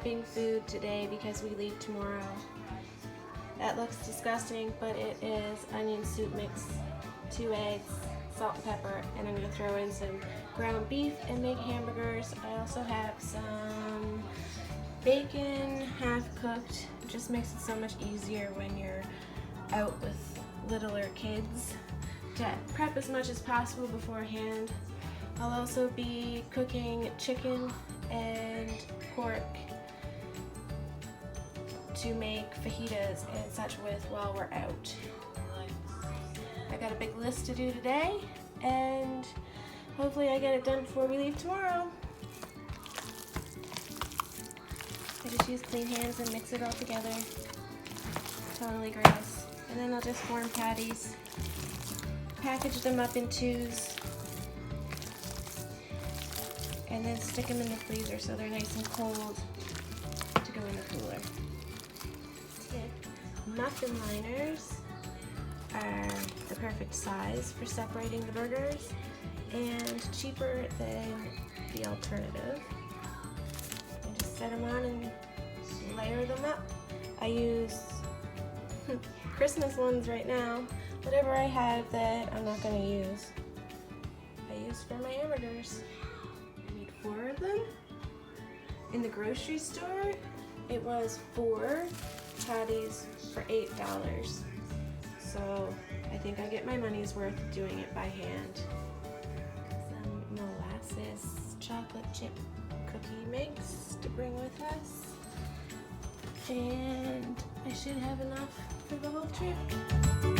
prepping food today because we leave tomorrow. That looks disgusting, but it is onion soup mix, 2 eggs, salt and pepper, and I'm gonna throw in some ground beef and make hamburgers. I also have some bacon, half cooked. Just makes it so much easier when you're out with littler kids to prep as much as possible beforehand. I'll also be cooking chicken and pork to make fajitas and such with while we're out. I got a big list to do today, and hopefully I get it done before we leave tomorrow. I just use clean hands and mix it all together. Totally gross. And then I'll just form patties, package them up in 2s, and then stick them in the freezer so they're nice and cold to go in the cooler. Muffin liners are the perfect size for separating the burgers and cheaper than the alternative. And just set them on and layer them up. I use Christmas ones right now. Whatever I have that I'm not going to use, I use for my hamburgers. I made 4 of them. In the grocery store, it was 4 patties for $8. So I think I get my money's worth doing it by hand. Some molasses chocolate chip cookie mix to bring with us. And I should have enough for the whole trip.